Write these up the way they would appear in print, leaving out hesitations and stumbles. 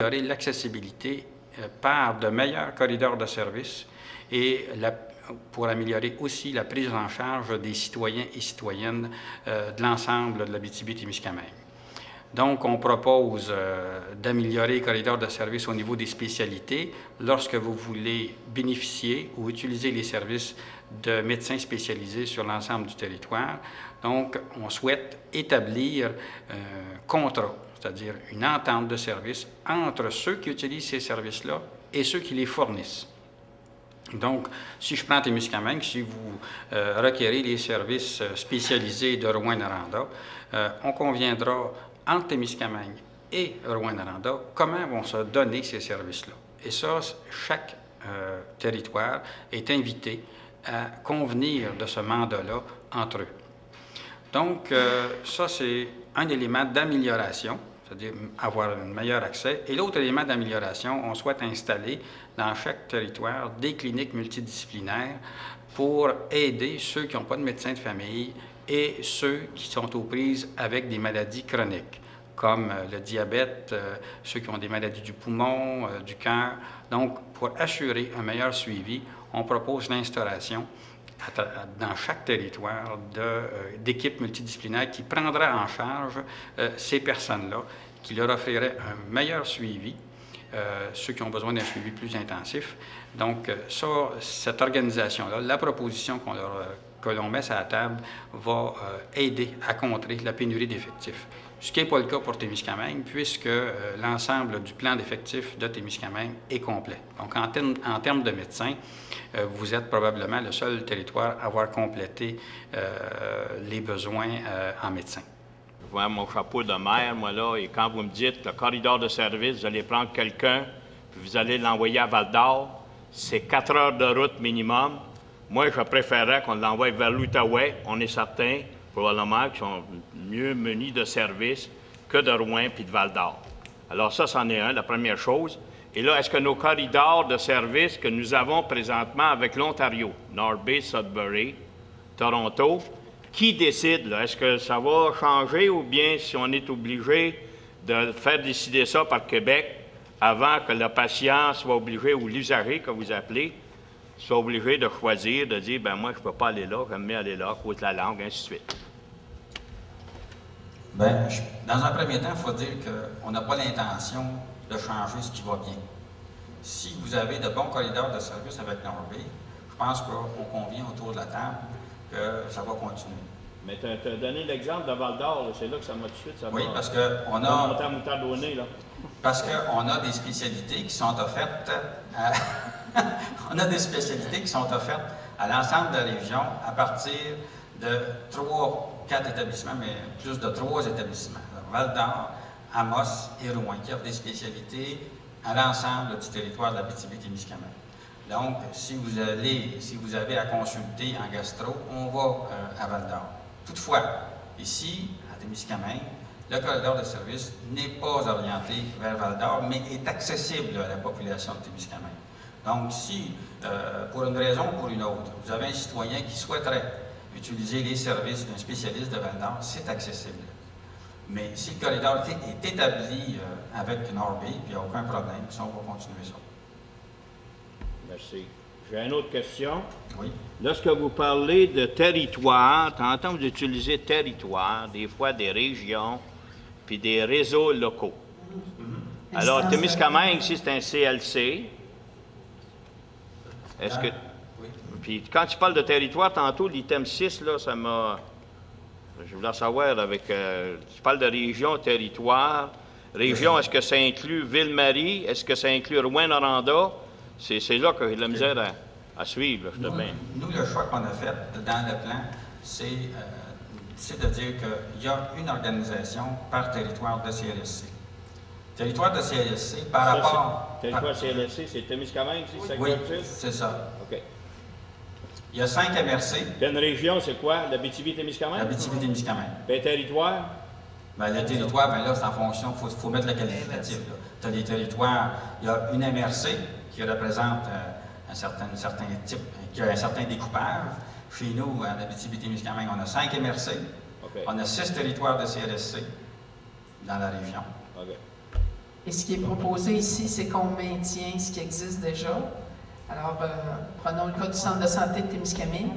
améliorer l'accessibilité par de meilleurs corridors de services et pour améliorer aussi la prise en charge des citoyens et citoyennes de l'ensemble de l'Abitibi-Témiscamingue. Donc, on propose d'améliorer les corridors de services au niveau des spécialités lorsque vous voulez bénéficier ou utiliser les services de médecins spécialisés sur l'ensemble du territoire. Donc, on souhaite établir un contrat, c'est-à-dire une entente de service entre ceux qui utilisent ces services-là et ceux qui les fournissent. Donc, si je prends Témiscamingue, si vous requérez les services spécialisés de Rouyn-Noranda, on conviendra entre Témiscamingue et Rouyn-Noranda comment vont se donner ces services-là. Et ça, chaque territoire est invité à convenir de ce mandat-là entre eux. Donc, ça, c'est un élément d'amélioration, c'est-à-dire avoir un meilleur accès. Et l'autre élément d'amélioration, on souhaite installer dans chaque territoire des cliniques multidisciplinaires pour aider ceux qui n'ont pas de médecin de famille et ceux qui sont aux prises avec des maladies chroniques, comme le diabète, ceux qui ont des maladies du poumon, du cœur. Donc, pour assurer un meilleur suivi, on propose l'instauration dans chaque territoire d'équipes multidisciplinaires qui prendraient en charge ces personnes-là, qui leur offriraient un meilleur suivi, ceux qui ont besoin d'un suivi plus intensif. Donc, cette organisation-là, la proposition que l'on met sur la table va aider à contrer la pénurie d'effectifs. Ce qui n'est pas le cas pour Témiscamingue, puisque l'ensemble du plan d'effectifs de Témiscamingue est complet. Donc, en termes de médecins, vous êtes probablement le seul territoire à avoir complété les besoins en médecins. Je vois mon chapeau de maire, moi, là, et quand vous me dites le corridor de service, vous allez prendre quelqu'un, puis vous allez l'envoyer à Val-d'Or, c'est 4 heures de route minimum. Moi, je préférerais qu'on l'envoie vers l'Outaouais. On est certain, probablement, qu'ils sont mieux munis de services que de Rouyn puis de Val-d'Or. Alors ça, c'en est un, la première chose. Et là, est-ce que nos corridors de services que nous avons présentement avec l'Ontario, North Bay, Sudbury, Toronto, qui décide, là? Est-ce que ça va changer ou bien si on est obligé de faire décider ça par Québec avant que le patient soit obligé, ou l'usager, que vous appelez, soit obligé de choisir, de dire, ben moi, je ne peux pas aller là, j'aime mieux aller là, à cause de la langue, ainsi de suite. Bien, dans un premier temps, il faut dire qu'on n'a pas l'intention de changer ce qui va bien. Si vous avez de bons corridors de service avec North Bay, je pense qu'on convient autour de la table que ça va continuer. Mais tu as donné l'exemple de Val-d'Or, c'est là que ça m'a tout de suite... Oui, parce qu'on a... là. Parce qu'on a des spécialités qui sont offertes à... on a des spécialités qui sont offertes à l'ensemble de la région à partir de 4 établissements, mais plus de 3 établissements. Val-d'Or, Amos et Rouyn, qui offrent des spécialités à l'ensemble du territoire de l'Abitibi-Témiscamingue. Donc, si vous avez à consulter en gastro, on va à Val-d'Or. Toutefois, ici, à Témiscamingue, le corridor de service n'est pas orienté vers Val-d'Or, mais est accessible à la population de Témiscamingue. Donc, si, pour une raison ou pour une autre, vous avez un citoyen qui souhaiterait utiliser les services d'un spécialiste de Val-d'Or, c'est accessible. Mais si le corridor est établi avec North Bay, il n'y a aucun problème, ça, on va continuer ça. Merci. J'ai une autre question. Oui. Lorsque vous parlez de territoire, tantôt vous utilisez territoire, des fois des régions, puis des réseaux locaux. Alors, Témiscamingue, ici, c'est un CLC. Est-ce que... Oui. Puis quand tu parles de territoire, tantôt, l'item 6, là, ça m'a... Je voulais savoir avec... tu parles de région, territoire. Région, est-ce que ça inclut Ville-Marie? Est-ce que ça inclut Rouyn-Noranda? C'est là que j'ai de la misère à suivre, là, je te plains. Nous, le choix qu'on a fait dans le plan, c'est de dire qu'il y a une organisation par territoire de CLSC. Territoire de CLSC, par rapport... Territoire CLSC, c'est Témiscamingue, c'est ça que oui, c'est ça. OK. Il y a 5 MRC. Puis une région, c'est quoi? L'Abitibi-Témiscamingue? L'Abitibi-Témiscamingue. Puis un territoire? Bien, le territoire, bien là, c'est en fonction, il faut mettre le qualificatif. Tu as des territoires, il y a une MRC qui représente un certain type, qui a un certain découpage. Chez nous, en Abitibi-Témiscamingue, on a 5 MRC. Okay. On a 6 territoires de CLSC dans la région. OK. Et ce qui est proposé ici, c'est qu'on maintient ce qui existe déjà. Alors, prenons le cas du centre de santé de Témiscamingue.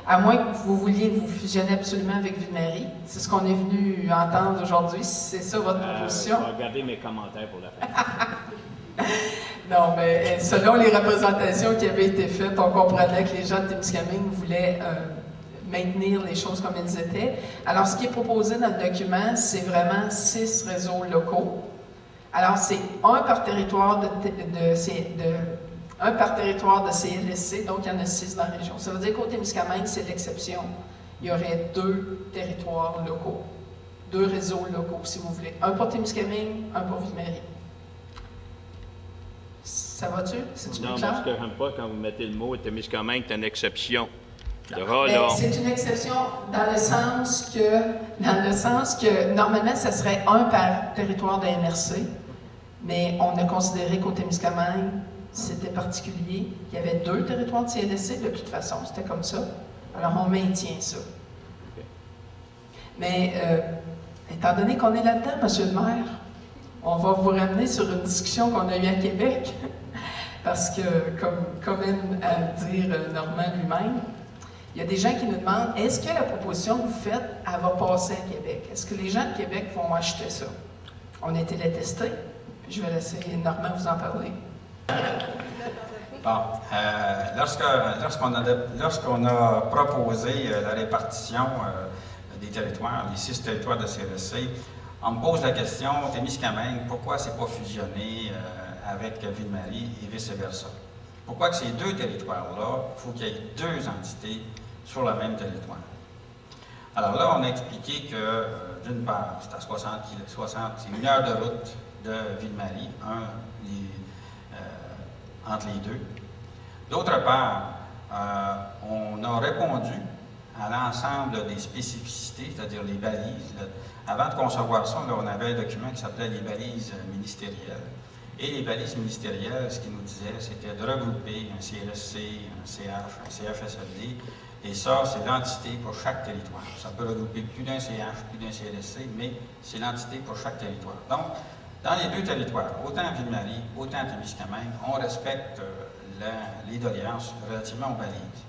À moins que vous vouliez vous fusionner absolument avec Ville-Marie. C'est ce qu'on est venu entendre aujourd'hui. C'est ça votre proposition? Je vais regarder mes commentaires pour la fin. Non, mais selon les représentations qui avaient été faites, on comprenait que les gens de Témiscamingue voulaient maintenir les choses comme elles étaient. Alors, ce qui est proposé dans le document, c'est vraiment 6 réseaux locaux. Alors, c'est un par territoire un par territoire de CLSC, donc il y en a 6 dans la région. Ça veut dire qu'au Témiscamingue, c'est l'exception. Il y aurait 2 territoires locaux, 2 réseaux locaux, si vous voulez. Un pour Témiscamingue, un pour Ville-Marie. Ça va-tu? C'est-tu Non, clair? parce que j'aime pas quand vous mettez le mot Témiscamingue, c'est une exception. C'est une exception dans le sens que normalement, ça serait un par territoire de MRC, mais on a considéré qu'au Témiscamingue, c'était particulier. Il y avait 2 territoires de CLSC, de toute façon, c'était comme ça. Alors, on maintient ça. Okay. Mais, étant donné qu'on est là-dedans, M. le maire, on va vous ramener sur une discussion qu'on a eue à Québec, parce que, comme aime à dire Normand lui-même, il y a des gens qui nous demandent, est-ce que la proposition que vous faites, elle va passer à Québec? Est-ce que les gens de Québec vont acheter ça? On a été les tester, puis je vais laisser Normand vous en parler. Bon, lorsqu'on a proposé la répartition des territoires, les 6 territoires de CLSC, on me pose la question, Témiscamingue, pourquoi c'est pas fusionné avec Ville-Marie et vice-versa? Pourquoi que ces 2 territoires-là, il faut qu'il y ait 2 entités sur le même territoire? Alors là, on a expliqué que, d'une part, c'est à 60, c'est 1 heure de route de Ville-Marie, entre les 2. D'autre part, on a répondu à l'ensemble des spécificités, c'est-à-dire les balises. Avant de concevoir ça, là, on avait un document qui s'appelait les balises ministérielles. Et les balises ministérielles, ce qu'ils nous disaient, c'était de regrouper un CLSC, un CH, un CHSLD. Et ça, c'est l'entité pour chaque territoire. Ça peut regrouper plus d'un CH, plus d'un CLSC, mais c'est l'entité pour chaque territoire. Donc, dans les 2 territoires, autant à Ville-Marie, autant à Témiscamingue, on respecte les doléances relativement aux balises.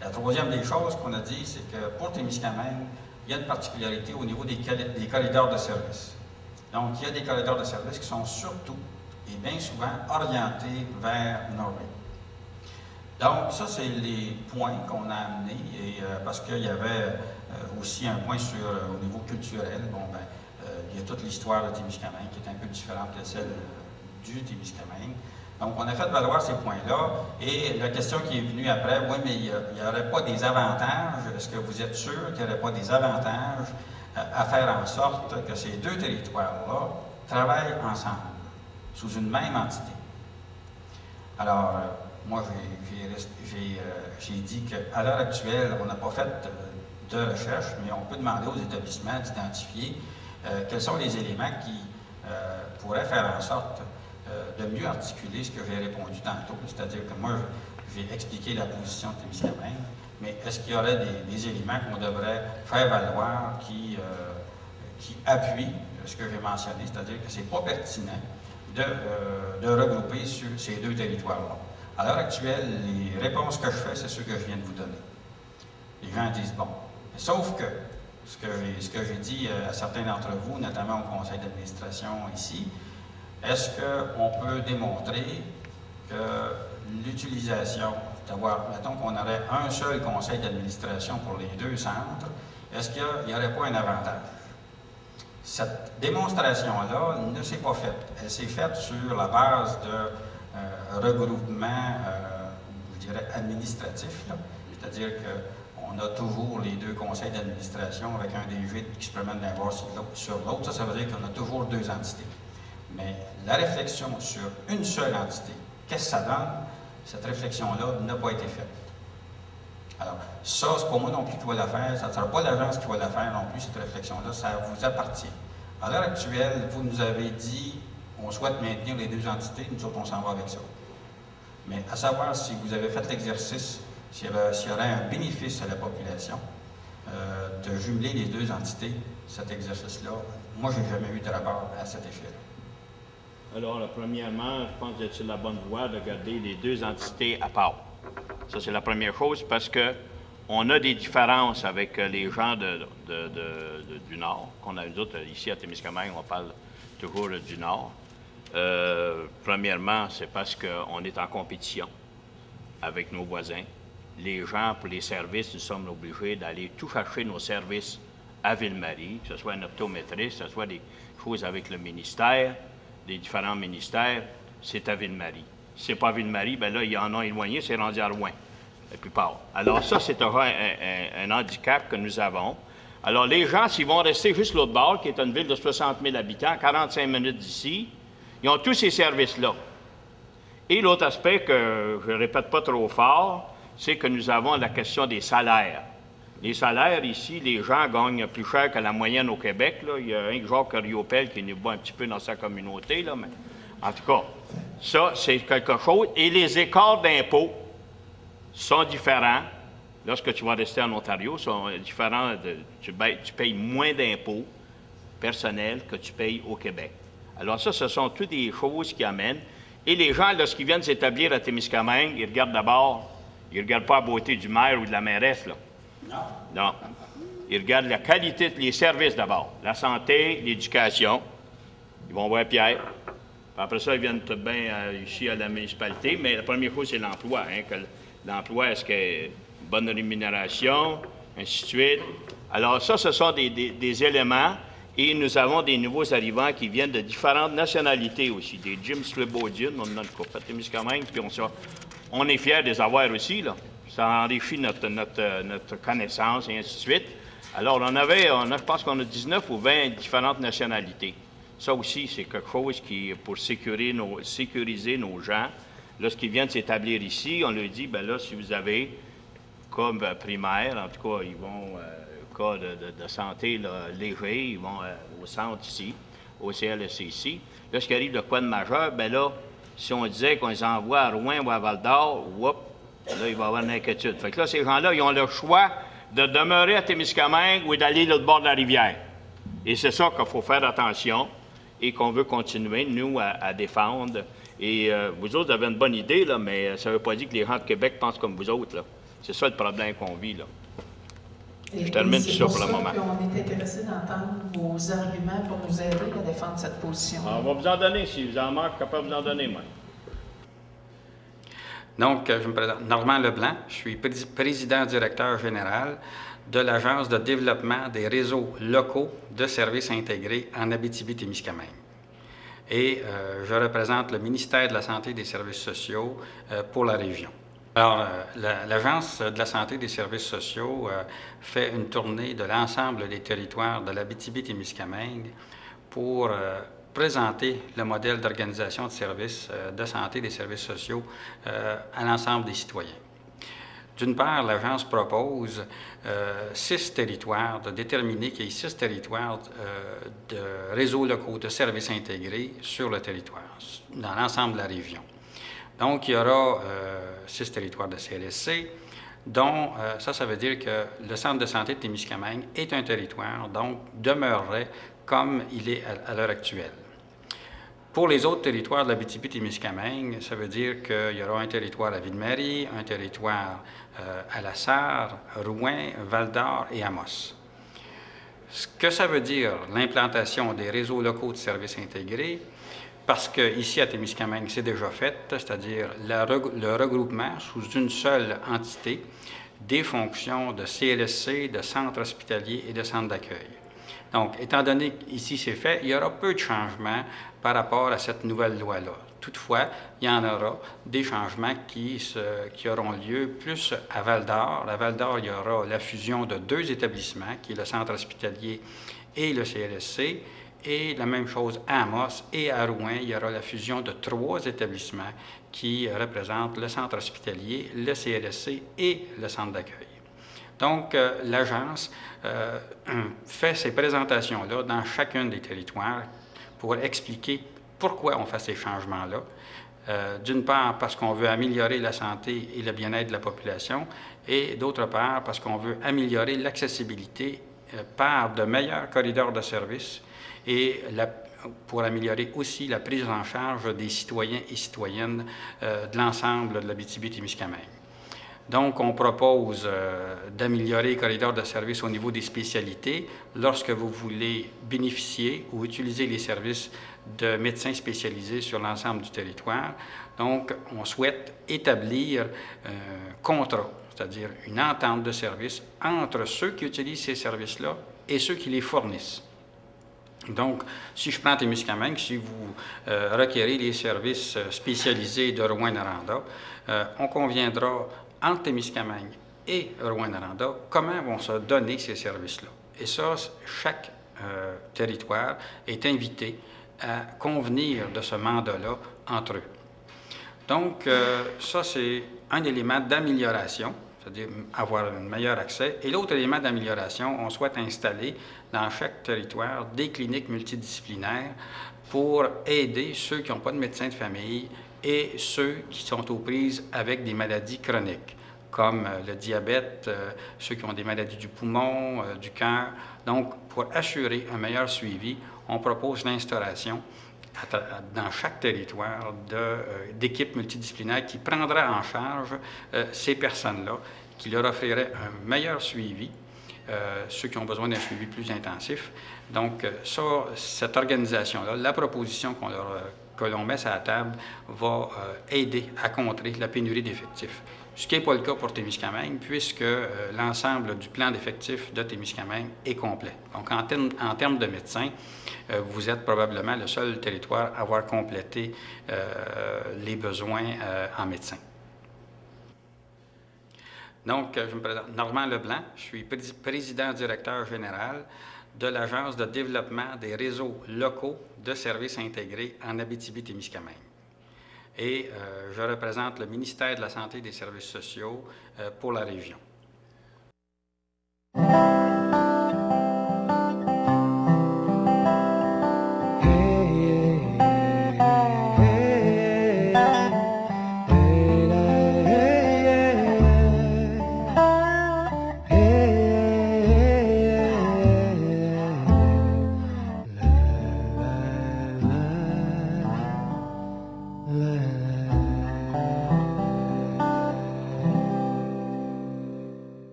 La troisième des choses qu'on a dit, c'est que pour Témiscamingue, il y a une particularité au niveau des corridors de service. Donc, il y a des corridors de service qui sont surtout et bien souvent orientés vers Norway. Donc, ça, c'est les points qu'on a amenés, et, parce qu'il y avait aussi un point au niveau culturel. Bon, il y a toute l'histoire de Témiscamingue qui est un peu différente de celle du Témiscamingue. Donc, on a fait valoir ces points-là, et la question qui est venue après, oui, mais il n'y aurait pas des avantages, est-ce que vous êtes sûr qu'il n'y aurait pas des avantages à faire en sorte que ces 2 territoires-là travaillent ensemble, sous une même entité? Alors, moi, j'ai dit qu'à l'heure actuelle, on n'a pas fait de recherche, mais on peut demander aux établissements d'identifier quels sont les éléments qui pourraient faire en sorte de mieux articuler ce que j'ai répondu tantôt. C'est-à-dire que moi, j'ai expliqué la position de Témiscamingue, mais est-ce qu'il y aurait des éléments qu'on devrait faire valoir qui appuient ce que j'ai mentionné, c'est-à-dire que ce n'est pas pertinent de regrouper sur ces 2 territoires-là. À l'heure actuelle, les réponses que je fais, c'est ce que je viens de vous donner. Les gens disent, bon, sauf que ce que j'ai dit à certains d'entre vous, notamment au conseil d'administration ici, est-ce qu'on peut démontrer que l'utilisation, d'avoir, mettons qu'on aurait un seul conseil d'administration pour les 2 centres, est-ce qu'il n'y aurait pas un avantage? Cette démonstration-là ne s'est pas faite. Elle s'est faite sur la base de regroupement, je dirais, administratif, c'est-à-dire qu'on a toujours les 2 conseils d'administration avec un DG qui se promène d'un bord sur l'autre. Ça veut dire qu'on a toujours 2 entités. Mais la réflexion sur une seule entité, qu'est-ce que ça donne? Cette réflexion-là n'a pas été faite. Alors, ça, c'est pas moi non plus qui va la faire, ça ne sera pas l'agence qui va la faire non plus, cette réflexion-là, ça vous appartient. À l'heure actuelle, vous nous avez dit, on souhaite maintenir les 2 entités, nous autres, on s'en va avec ça. Mais à savoir si vous avez fait l'exercice, s'il y aurait un bénéfice à la population de jumeler les 2 entités, cet exercice-là, moi, je n'ai jamais eu de rapport à cet effet-là. Alors, premièrement, je pense que c'est sur la bonne voie de garder les deux entités à part. Ça, c'est la première chose parce que on a des différences avec les gens du Nord, qu'on a nous autres ici à Témiscamingue, on parle toujours du Nord. Premièrement, c'est parce qu'on est en compétition avec nos voisins. Les gens, pour les services, nous sommes obligés d'aller tout chercher nos services à Ville-Marie, que ce soit un optométriste, que ce soit des choses avec le ministère, les différents ministères, c'est à Ville-Marie. Si c'est pas à Ville-Marie, bien là, il y en a éloigné, c'est rendu à Rouen, la plupart. Alors ça, c'est un handicap que nous avons. Alors les gens, s'ils vont rester juste l'autre bord, qui est une ville de 60 000 habitants, 45 minutes d'ici, ils ont tous ces services-là. Et l'autre aspect que je ne répète pas trop fort, c'est que nous avons la question des salaires. Les salaires, ici, les gens gagnent plus cher que la moyenne au Québec. Là. Il y a un Jacques Riopel qui nous bat un petit peu dans sa communauté, là, mais en tout cas, ça, c'est quelque chose. Et les écarts d'impôts sont différents. Lorsque tu vas rester en Ontario, sont différents. Tu payes moins d'impôts personnels que tu payes au Québec. Alors ça, ce sont toutes des choses qui amènent. Et les gens, lorsqu'ils viennent s'établir à Témiscamingue, ils regardent d'abord, ils ne regardent pas la beauté du maire ou de la mairesse, là. Non. Ils regardent la qualité des services d'abord. La santé, l'éducation. Ils vont voir Pierre. Puis après ça, ils viennent tout bien ici à la municipalité. Mais la première chose, c'est l'emploi. Hein, l'emploi, est-ce qu'il y a une bonne rémunération, ainsi de suite. Alors ça, ce sont des éléments. Et nous avons des nouveaux arrivants qui viennent de différentes nationalités aussi. Des Jim Slobodian, on en a une couple à Témiscamingue. Puis on est fiers de les avoir aussi, là. Ça enrichit notre connaissance et ainsi de suite. Alors, je pense qu'on a 19 ou 20 différentes nationalités. Ça aussi, c'est quelque chose qui, pour sécuriser nos gens, lorsqu'ils viennent s'établir ici, on leur dit, bien là, si vous avez, comme primaire, en tout cas, ils vont, cas de santé là, léger, ils vont au centre ici, au CLSC ici. Lorsqu'il arrive de quoi de majeur, bien là, si on disait qu'on les envoie à Rouen ou à Val-d'Or, là, il va y avoir une inquiétude. Fait que là, ces gens-là, ils ont le choix de demeurer à Témiscamingue ou d'aller de l'autre bord de la rivière. Et c'est ça qu'il faut faire attention et qu'on veut continuer, nous, à défendre. Et vous autres avez une bonne idée, là, mais ça ne veut pas dire que les gens de Québec pensent comme vous autres, là. C'est ça le problème qu'on vit, là. Je termine tout ça pour le moment. On est intéressé d'entendre vos arguments pour nous aider à défendre cette position. Alors, on va vous en donner, si vous en manquez, capable de vous en donner, moi. Donc, je me présente Normand Leblanc, je suis président-directeur général de l'Agence de développement des réseaux locaux de services intégrés en Abitibi-Témiscamingue. Et je représente le ministère de la Santé et des Services sociaux pour la région. Alors, l'Agence de la Santé et des Services sociaux fait une tournée de l'ensemble des territoires de l'Abitibi-Témiscamingue pour présenter le modèle d'organisation de services de santé et des services sociaux à l'ensemble des citoyens. D'une part, l'Agence propose 6 territoires, de déterminer qu'il y ait 6 territoires de réseaux locaux de services intégrés sur le territoire, dans l'ensemble de la région. Donc, il y aura 6 territoires de CLSC, dont, ça veut dire que le Centre de santé de Témiscamingue est un territoire, donc demeurerait comme il est à l'heure actuelle. Pour les autres territoires de l'Abitibi-Témiscamingue, ça veut dire qu'il y aura un territoire à Ville-Marie, un territoire à La Sarre, Rouen, Val-d'Or et Amos. Ce que ça veut dire, l'implantation des réseaux locaux de services intégrés, parce qu'ici à Témiscamingue, c'est déjà fait, c'est-à-dire le regroupement sous une seule entité des fonctions de CLSC, de centre hospitalier et de centre d'accueil. Donc, étant donné qu'ici c'est fait, il y aura peu de changements par rapport à cette nouvelle loi-là. Toutefois, il y en aura des changements qui auront lieu plus à Val-d'Or. À Val-d'Or, il y aura la fusion de 2 établissements, qui est le centre hospitalier et le CLSC. Et la même chose à Amos et à Rouen, il y aura la fusion de 3 établissements qui représentent le centre hospitalier, le CLSC et le centre d'accueil. Donc, l'Agence fait ces présentations-là dans chacun des territoires pour expliquer pourquoi on fait ces changements-là. D'une part, parce qu'on veut améliorer la santé et le bien-être de la population, et d'autre part, parce qu'on veut améliorer l'accessibilité par de meilleurs corridors de services et pour améliorer aussi la prise en charge des citoyens et citoyennes de l'ensemble de l'Abitibi-Témiscamingue. Donc, on propose d'améliorer les corridors de services au niveau des spécialités lorsque vous voulez bénéficier ou utiliser les services de médecins spécialisés sur l'ensemble du territoire. Donc, on souhaite établir un contrat, c'est-à-dire une entente de service entre ceux qui utilisent ces services-là et ceux qui les fournissent. Donc, si je prends Témiscamingue, si vous requérez les services spécialisés de Rouyn-Noranda, on conviendra entre Témiscamingue et Rouyn-Noranda comment vont se donner ces services-là. Et ça, chaque territoire est invité à convenir de ce mandat-là entre eux. Donc, ça, c'est un élément d'amélioration, c'est-à-dire avoir un meilleur accès. Et l'autre élément d'amélioration, on souhaite installer dans chaque territoire des cliniques multidisciplinaires pour aider ceux qui n'ont pas de médecin de famille et ceux qui sont aux prises avec des maladies chroniques, comme le diabète, ceux qui ont des maladies du poumon, du cœur. Donc, pour assurer un meilleur suivi, on propose l'instauration dans chaque territoire d'équipes multidisciplinaires qui prendraient en charge ces personnes-là, qui leur offriraient un meilleur suivi, ceux qui ont besoin d'un suivi plus intensif. Donc, ça, cette organisation-là, la proposition que l'on met sur la table va aider à contrer la pénurie d'effectifs. Ce qui n'est pas le cas pour Témiscamingue, puisque l'ensemble du plan d'effectifs de Témiscamingue est complet. Donc, en termes de médecins, vous êtes probablement le seul territoire à avoir complété les besoins en médecins. Donc, je me présente Normand Leblanc, je suis président-directeur général de l'Agence de développement des réseaux locaux de services intégrés en Abitibi-Témiscamingue. Et je représente le ministère de la Santé et des Services sociaux pour la région.